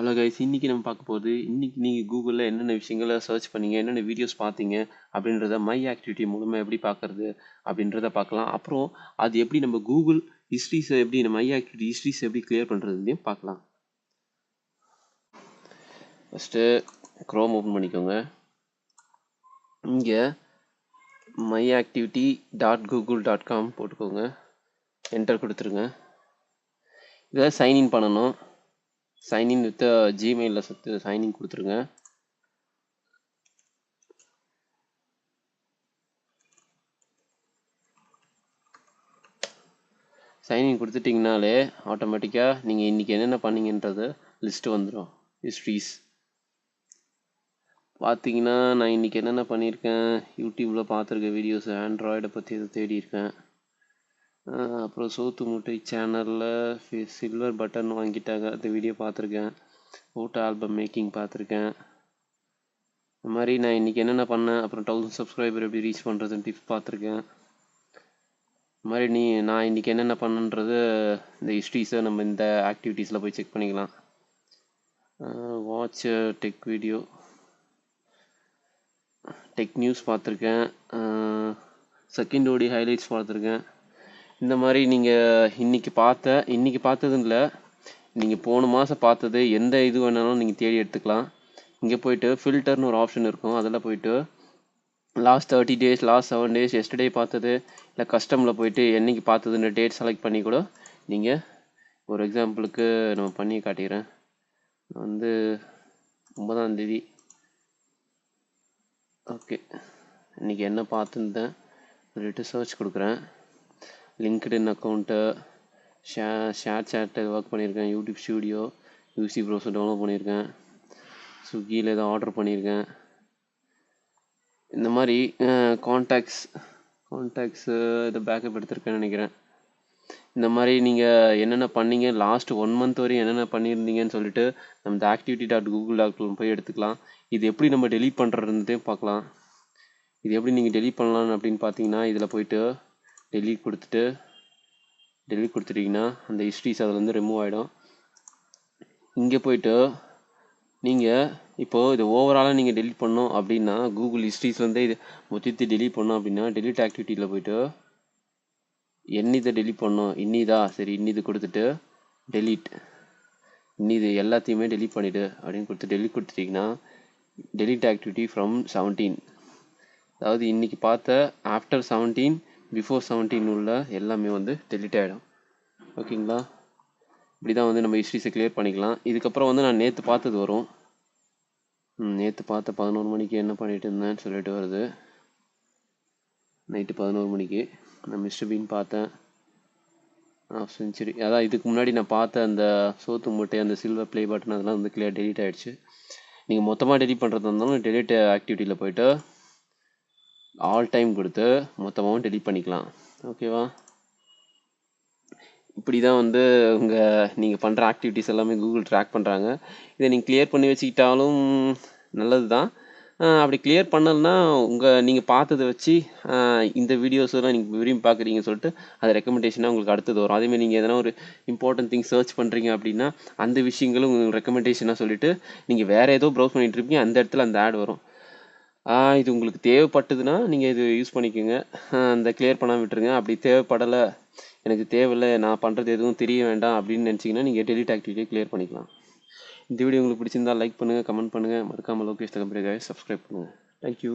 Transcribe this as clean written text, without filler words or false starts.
Hello guys, இன்னைக்கு நம்ம பார்க்க போகுது. இன்னைக்கு நீங்கள் கூகுளில் என்னென்ன விஷயங்களை சர்ச் பண்ணீங்க, என்னென்ன வீடியோஸ் பார்த்தீங்க அப்படின்றத மை ஆக்டிவிட்டி மூலமாக எப்படி பார்க்கறது அப்படின்றத பார்க்கலாம். அப்புறம் அது எப்படி நம்ம கூகுள் ஹிஸ்ட்ரிஸை எப்படி நம்ம மை ஆக்டிவிட்டி ஹிஸ்ட்ரிஸை எப்படி கிளியர் பண்ணுறதுலையும் பார்க்கலாம். ஃபஸ்ட்டு க்ரோம் ஓப்பன் பண்ணிக்கோங்க. இங்கே myactivity.google.com போட்டுக்கோங்க. என்டர் கொடுத்துருங்க. இதில் சைன்இன் பண்ணணும். சைன்இன் வித் ஜிமெயிலில் சைன்இன் கொடுத்துருங்க. சைன்இன் கொடுத்துட்டிங்கனாலே ஆட்டோமேட்டிக்காக நீங்கள் இன்றைக்கி என்னென்ன பண்ணீங்கன்றது லிஸ்ட்டு வந்துடும். ஹிஸ்ட்ரிஸ் பார்த்தீங்கன்னா நான் இன்றைக்கி என்னென்ன பண்ணியிருக்கேன், யூடியூப்பில் பார்த்துருக்க வீடியோஸ், ஆண்ட்ராய்டை பற்றி எதுவும் தேடியிருக்கேன். அப்புறம் சோத்து மூட்டை சேனலில் சில்வர் பட்டன் வாங்கிட்டாங்க, அந்த வீடியோ பார்த்துருக்கேன். ஃபோட்டோ ஆல்பம் மேக்கிங் பார்த்துருக்கேன். இந்த மாதிரி நான் இன்றைக்கி என்னென்ன பண்ணேன், அப்புறம் 1000 சப்ஸ்கிரைபர் எப்படி ரீச் பண்ணுறதுன்னு டிப்ஸ் பார்த்துருக்கேன். இது மாதிரி நான் இன்றைக்கி என்னென்ன பண்ணுன்றது இந்த ஹிஸ்ட்ரிஸை நம்ம இந்த ஆக்டிவிட்டீஸில் போய் செக் பண்ணிக்கலாம். Watch tech video, tech news பார்த்துருக்கேன். செகண்ட் ஓடி ஹைலைட்ஸ் பார்த்துருக்கேன். இந்த மாதிரி நீங்கள் இன்றைக்கி பார்த்ததுன்னு இல்லை, நீங்கள் போன மாதம் பார்த்தது எந்த இது வேணாலும் நீங்கள் தேடி எடுத்துக்கலாம். இங்கே போய்ட்டு ஃபில்டர்னு ஒரு ஆப்ஷன் இருக்கும், அதில் போய்ட்டு last 30 days, last 7 days, yesterday பார்த்தது, இல்லை கஸ்டமில் போய்ட்டு என்றைக்கு பார்த்ததுன்னு டேட் செலக்ட் பண்ணி கூட நீங்கள், ஒரு எக்ஸாம்பிளுக்கு நம்ம பண்ணி காட்டிக்கிறேன். வந்து 9ஆம் தேதி, ஓகே, இன்றைக்கி என்ன பார்த்துருந்தேன் சொல்லிட்டு சர்ச் கொடுக்குறேன். லிங்க்டின் அக்கௌண்ட்டு, ஷேர் சேட்டை ஒர்க் பண்ணியிருக்கேன். YouTube studio, UC browser download பண்ணியிருக்கேன். ஸ்விக்கியில் ஏதோ ஆர்டர் பண்ணியிருக்கேன். இந்த மாதிரி கான்டாக்ட்ஸு இதை பேக்கப் எடுத்திருக்கேன்னு நினைக்கிறேன். இந்த மாதிரி நீங்கள் என்னென்ன பண்ணீங்க, லாஸ்ட் 1 month வரையும் என்னென்ன பண்ணியிருந்தீங்கன்னு சொல்லிட்டு நம்ம இந்த activity.google.com போய் எடுத்துக்கலாம். இது எப்படி நம்ம டெலீட் பண்ணுறதுன்றதே பார்க்கலாம். இது எப்படி நீங்கள் டெலீட் பண்ணலாம் அப்படின்னு பார்த்தீங்கன்னா, இதில் போய்ட்டு டெலீட் கொடுத்துட்டிங்கன்னா அந்த ஹிஸ்ட்ரிஸ் அதில் ரிமூவ் ஆகிடும். இங்கே போய்ட்டு நீங்கள் இப்போது இது ஓவராலாக நீங்கள் டெலீட் பண்ணோம் அப்படின்னா, கூகுள் ஹிஸ்ட்ரிஸ்லேருந்தே இது மொத்தத்தை டெலீட் பண்ணோம் அப்படின்னா, டெலீட் ஆக்டிவிட்டியில் போய்ட்டு என்னிதை டெலீட் பண்ணோம், இன்னிதா, சரி இன்னிது கொடுத்துட்டு டெலீட், இன்னிது எல்லாத்தையுமே டெலீட் பண்ணிவிடு அப்படின்னு டெலீட் கொடுத்துட்டிங்கன்னா, டெலீட் ஆக்டிவிட்டி ஃப்ரம் 17, அதாவது இன்றைக்கி பார்த்த ஆஃப்டர் 17, பிஃபோர் 17 உள்ள எல்லாமே டெலீட் ஆகிடும். ஓகேங்களா? இப்படி தான் நம்ம ஹிஸ்ட்ரிஸை கிளியர் பண்ணிக்கலாம். இதுக்கப்புறம் நான் நேற்று பார்த்தது வரும். நேற்று பார்த்த 11 மணிக்கு என்ன பண்ணிட்டு இருந்தேன்னு சொல்லிட்டு வருது. நைட்டு 11 மணிக்கு நான் மிஸ்டர் பீன் பார்த்தேன். செஞ்சுரி, அதான் இதுக்கு முன்னாடி நான் பார்த்த அந்த சோத்து மூட்டை, அந்த சில்வர் ப்ளே பட்டன், அதெல்லாம் கிளியர் டெலீட் ஆகிடுச்சு. நீங்கள் மொத்தமாக டெலீட் பண்ணுறதா இருந்தாலும் டெலீட் ஆக்டிவிட்டியில் போய்ட்டு ஆல் டைம் கொடுத்து மொத்தமாகவும் டெலீட் பண்ணிக்கலாம். ஓகேவா? இப்படி தான் நீங்கள் பண்ணுற ஆக்டிவிட்டீஸ் எல்லாமே கூகுள் ட்ராக் பண்ணுறாங்க. இதை நீங்கள் கிளியர் பண்ணி வச்சுக்கிட்டாலும் நல்லது தான். அப்படி கிளியர் பண்ணலைன்னா நீங்கள் பார்த்ததை வச்சு இந்த வீடியோஸ் எல்லாம் நீங்கள் விரும்பி பார்க்குறீங்கன்னு சொல்லிட்டு அது ரெக்கமெண்டேஷனாக உங்களுக்கு அடுத்தது வரும். அதேமாதிரி நீங்கள் எதனா ஒரு இம்பார்ட்டன்ட் திங்ஸ் சர்ச் பண்ணுறீங்க அப்படின்னா அந்த விஷயங்களும் உங்களுக்கு ரெக்கமெண்டேஷனாக சொல்லிவிட்டு நீங்கள் வேறு ஏதோ ப்ரௌஸ் பண்ணிகிட்டு இருப்பீங்க, அந்த இடத்துல அந்த ஆட் வரும். இது உங்களுக்கு தேவைப்பட்டதுன்னா நீங்கள் இது யூஸ் பண்ணிக்கோங்க, அந்த கிளியர் பண்ணாமல் விட்டுருங்க. அப்படி தேவைப்படலை, எனக்கு தேவையில்லை, நான் பண்ணுறது எதுவும் தெரிய வேண்டாம் அப்படின்னு நினச்சிங்கன்னா நீங்கள் டெலீட் ஆக்டிவிட்டியை கிளியர் பண்ணிக்கலாம். இந்த வீடியோ உங்களுக்கு பிடிச்சிருந்தால் லைக் பண்ணுங்கள், கமெண்ட் பண்ணுங்கள், மறக்காமல் லோகேஷ் தகம்பரே சப்ஸ்கிரைப் பண்ணுங்கள். தேங்க்யூ.